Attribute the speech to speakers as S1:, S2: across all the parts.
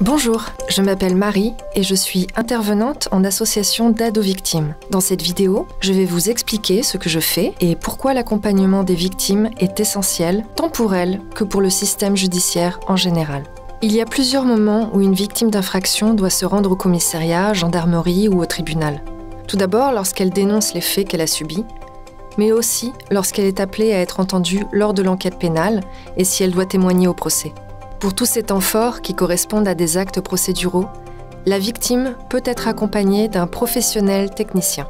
S1: Bonjour, je m'appelle Marie et je suis intervenante en association d'aide aux victimes. Dans cette vidéo, je vais vous expliquer ce que je fais et pourquoi l'accompagnement des victimes est essentiel, tant pour elles que pour le système judiciaire en général. Il y a plusieurs moments où une victime d'infraction doit se rendre au commissariat, gendarmerie ou au tribunal. Tout d'abord lorsqu'elle dénonce les faits qu'elle a subis, mais aussi lorsqu'elle est appelée à être entendue lors de l'enquête pénale et si elle doit témoigner au procès. Pour tous ces temps forts qui correspondent à des actes procéduraux, la victime peut être accompagnée d'un professionnel technicien.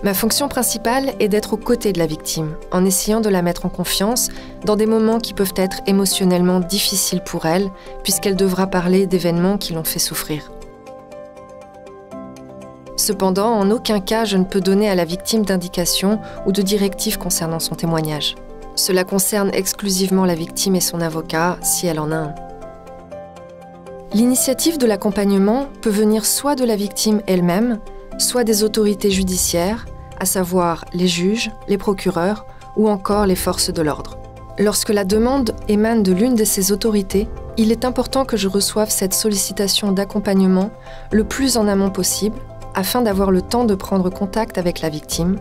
S1: Ma fonction principale est d'être aux côtés de la victime, en essayant de la mettre en confiance dans des moments qui peuvent être émotionnellement difficiles pour elle, puisqu'elle devra parler d'événements qui l'ont fait souffrir. Cependant, en aucun cas je ne peux donner à la victime d'indications ou de directives concernant son témoignage. Cela concerne exclusivement la victime et son avocat, si elle en a un. L'initiative de l'accompagnement peut venir soit de la victime elle-même, soit des autorités judiciaires, à savoir les juges, les procureurs ou encore les forces de l'ordre. Lorsque la demande émane de l'une de ces autorités, il est important que je reçoive cette sollicitation d'accompagnement le plus en amont possible, afin d'avoir le temps de prendre contact avec la victime,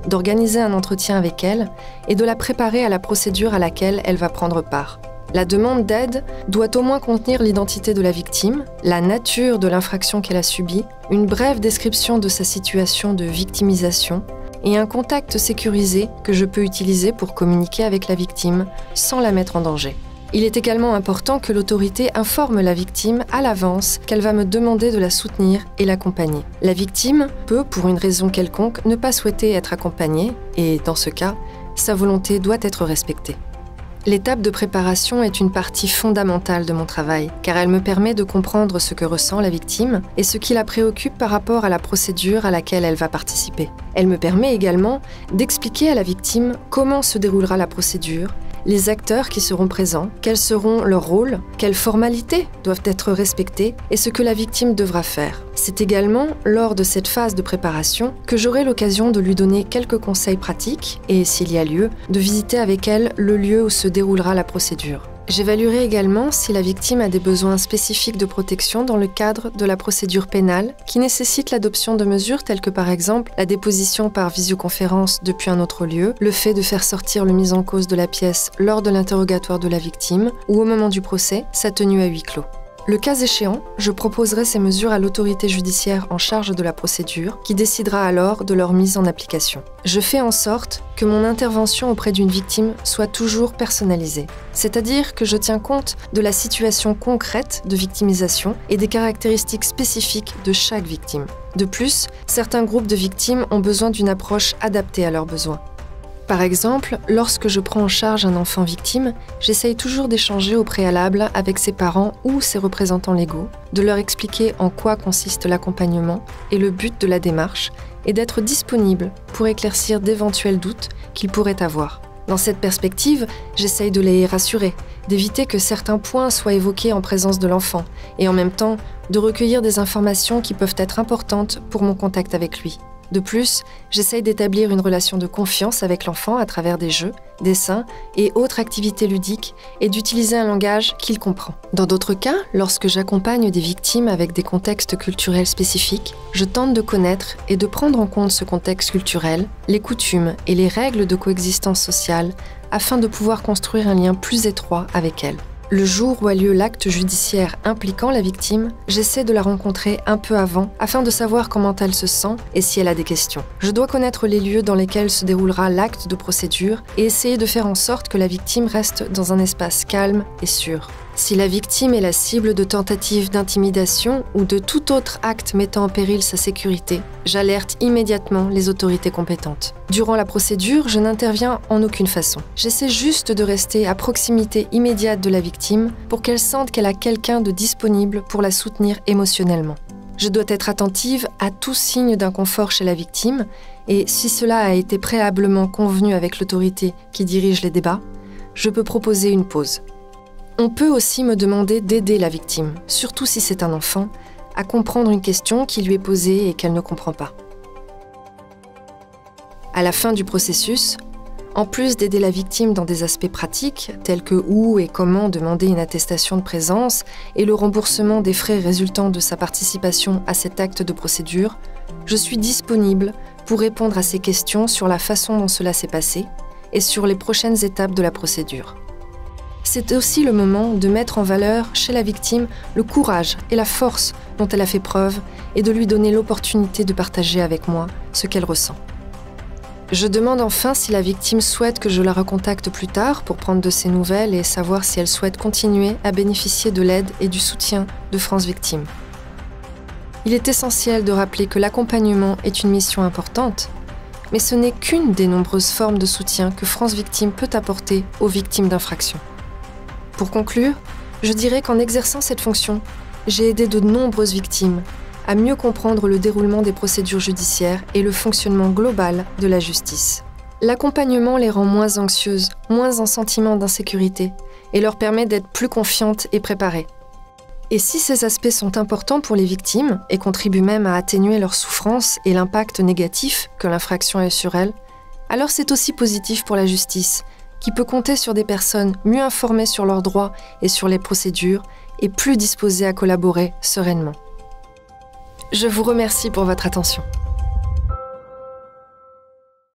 S1: d'organiser un entretien avec elle et de la préparer à la procédure à laquelle elle va prendre part. La demande d'aide doit au moins contenir l'identité de la victime, la nature de l'infraction qu'elle a subie, une brève description de sa situation de victimisation et un contact sécurisé que je peux utiliser pour communiquer avec la victime sans la mettre en danger. Il est également important que l'autorité informe la victime à l'avance qu'elle va me demander de la soutenir et l'accompagner. La victime peut, pour une raison quelconque, ne pas souhaiter être accompagnée et, dans ce cas, sa volonté doit être respectée. L'étape de préparation est une partie fondamentale de mon travail, car elle me permet de comprendre ce que ressent la victime et ce qui la préoccupe par rapport à la procédure à laquelle elle va participer. Elle me permet également d'expliquer à la victime comment se déroulera la procédure, les acteurs qui seront présents, quels seront leurs rôles, quelles formalités doivent être respectées et ce que la victime devra faire. C'est également lors de cette phase de préparation que j'aurai l'occasion de lui donner quelques conseils pratiques et, s'il y a lieu, de visiter avec elle le lieu où se déroulera la procédure. J'évaluerai également si la victime a des besoins spécifiques de protection dans le cadre de la procédure pénale qui nécessite l'adoption de mesures telles que par exemple la déposition par visioconférence depuis un autre lieu, le fait de faire sortir le mis en cause de la pièce lors de l'interrogatoire de la victime ou au moment du procès, sa tenue à huis clos. Le cas échéant, je proposerai ces mesures à l'autorité judiciaire en charge de la procédure qui décidera alors de leur mise en application. Je fais en sorte que mon intervention auprès d'une victime soit toujours personnalisée, c'est-à-dire que je tiens compte de la situation concrète de victimisation et des caractéristiques spécifiques de chaque victime. De plus, certains groupes de victimes ont besoin d'une approche adaptée à leurs besoins. Par exemple, lorsque je prends en charge un enfant victime, j'essaye toujours d'échanger au préalable avec ses parents ou ses représentants légaux, de leur expliquer en quoi consiste l'accompagnement et le but de la démarche, et d'être disponible pour éclaircir d'éventuels doutes qu'ils pourraient avoir. Dans cette perspective, j'essaye de les rassurer, d'éviter que certains points soient évoqués en présence de l'enfant, et en même temps, de recueillir des informations qui peuvent être importantes pour mon contact avec lui. De plus, j'essaye d'établir une relation de confiance avec l'enfant à travers des jeux, dessins et autres activités ludiques et d'utiliser un langage qu'il comprend. Dans d'autres cas, lorsque j'accompagne des victimes avec des contextes culturels spécifiques, je tente de connaître et de prendre en compte ce contexte culturel, les coutumes et les règles de coexistence sociale afin de pouvoir construire un lien plus étroit avec elles. Le jour où a lieu l'acte judiciaire impliquant la victime, j'essaie de la rencontrer un peu avant afin de savoir comment elle se sent et si elle a des questions. Je dois connaître les lieux dans lesquels se déroulera l'acte de procédure et essayer de faire en sorte que la victime reste dans un espace calme et sûr. Si la victime est la cible de tentatives d'intimidation ou de tout autre acte mettant en péril sa sécurité, j'alerte immédiatement les autorités compétentes. Durant la procédure, je n'interviens en aucune façon. J'essaie juste de rester à proximité immédiate de la victime pour qu'elle sente qu'elle a quelqu'un de disponible pour la soutenir émotionnellement. Je dois être attentive à tout signe d'inconfort chez la victime et si cela a été préalablement convenu avec l'autorité qui dirige les débats, je peux proposer une pause. On peut aussi me demander d'aider la victime, surtout si c'est un enfant, à comprendre une question qui lui est posée et qu'elle ne comprend pas. À la fin du processus, En plus d'aider la victime dans des aspects pratiques, tels que où et comment demander une attestation de présence et le remboursement des frais résultant de sa participation à cet acte de procédure, je suis disponible pour répondre à ces questions sur la façon dont cela s'est passé et sur les prochaines étapes de la procédure. C'est aussi le moment de mettre en valeur chez la victime le courage et la force dont elle a fait preuve et de lui donner l'opportunité de partager avec moi ce qu'elle ressent. Je demande enfin si la victime souhaite que je la recontacte plus tard pour prendre de ses nouvelles et savoir si elle souhaite continuer à bénéficier de l'aide et du soutien de France Victime. Il est essentiel de rappeler que l'accompagnement est une mission importante, mais ce n'est qu'une des nombreuses formes de soutien que France Victime peut apporter aux victimes d'infractions. Pour conclure, je dirais qu'en exerçant cette fonction, j'ai aidé de nombreuses victimes à mieux comprendre le déroulement des procédures judiciaires et le fonctionnement global de la justice. L'accompagnement les rend moins anxieuses, moins en sentiment d'insécurité et leur permet d'être plus confiantes et préparées. Et si ces aspects sont importants pour les victimes et contribuent même à atténuer leur souffrance et l'impact négatif que l'infraction a sur elles, alors c'est aussi positif pour la justice, qui peut compter sur des personnes mieux informées sur leurs droits et sur les procédures et plus disposées à collaborer sereinement. Je vous remercie pour votre attention.